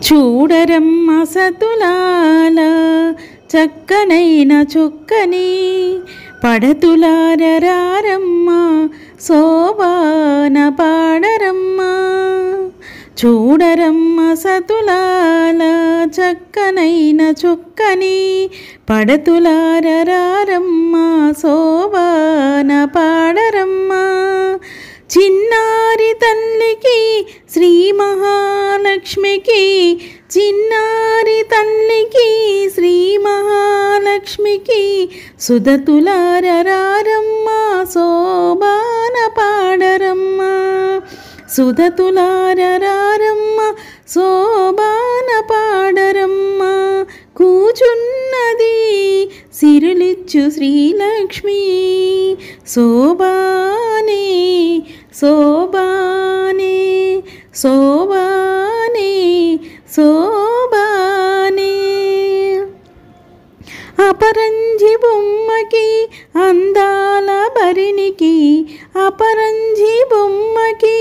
చూడరమ్మ సతులాల చక్కనైన చుక్కని పడతులారరారమ్మ శోభాన పాడరమ్మ. చూడరమ్మ సతులాల చక్కనైన చుక్కని పడతులారరారమ్మ శోభాన పాడరమ్మ. చిన్నారి తల్లికి శ్రీ మహాలక్ష్మికి, చిన్నారి తల్లికి శ్రీ మహాలక్ష్మికి సుధతులారరారమ్మ శోభాన పాడరమ్మ. సుధతులారరారమ్మ శోభాన పాడరమ్మ. కూచున్నది సిరులిచ్చు శ్రీలక్ష్మి శోభానే శోభానే శోభానే శోభానే. అపరంజి బొమ్మకి అందాల భరిణికి, అపరంజి బొమ్మకి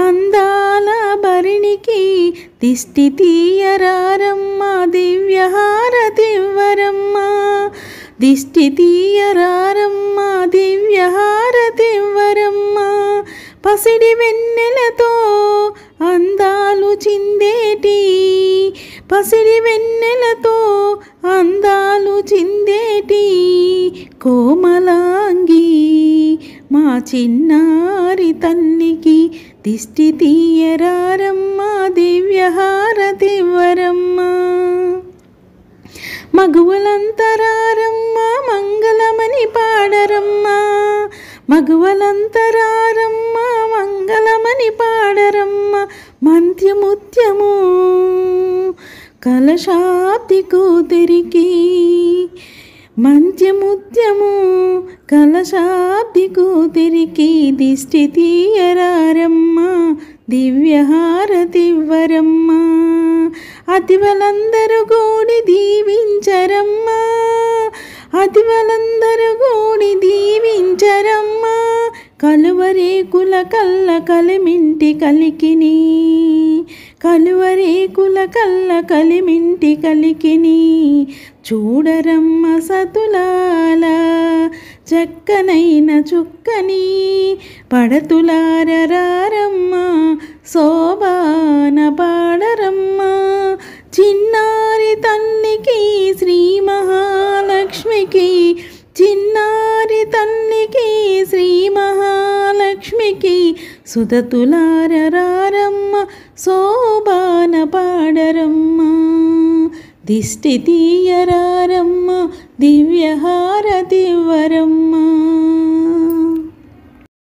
అందాల భరిణికి దిష్టి తీయరారమ్మ దివ్యహారతివ్వరమ్మ. దిష్టి తీయరారమ్మ దివ్యహారతివ్వరమ్మ. పసిడి వెన్నెలతో అందాలు చిందేటి, పసిడి వెన్నెలతో అందాలు చిందేటి కోమలాంగి మా చిన్నారి తల్లికి దిష్టి తీయరారమ్మ దివ్యహారతివ్వరమ్మ. మగువలంతరారమ్మ మంగళమని పాడరమ్మ. మగువలంతరారమ్మ మంగళమని పాడరమ్మ. మంత్యముత్యము కలశాబ్ది కూతురికి, మంత్యముత్యము కలశాబ్ది కూతురికి దిష్టి తీయరారమ్మ దివ్యహారతివ్వరమ్మ. అతివలందరూ కూడి దీవించరమ్మ, అతివలందరూ కూడి దీవించరమ్మ. కలువరేకుల కల్ల కలిమింటి కలికిని, కలువరేకుల కల్ల కలిమింటి కలికిని. చూడరమ్మ సతులాల చక్కనైన చుక్కని పడతులారరారమ్మ శోభాన పాడరమ్మ. చిన్నారి తల్లికి శ్రీ మహాలక్ష్మికి, చిన్నారి తల్లికి శ్రీ మహాలక్ష్మికి సుధతులారరారమ్మ శోభాన పాడరమ్మ. దిష్టి తీయరారమ్మ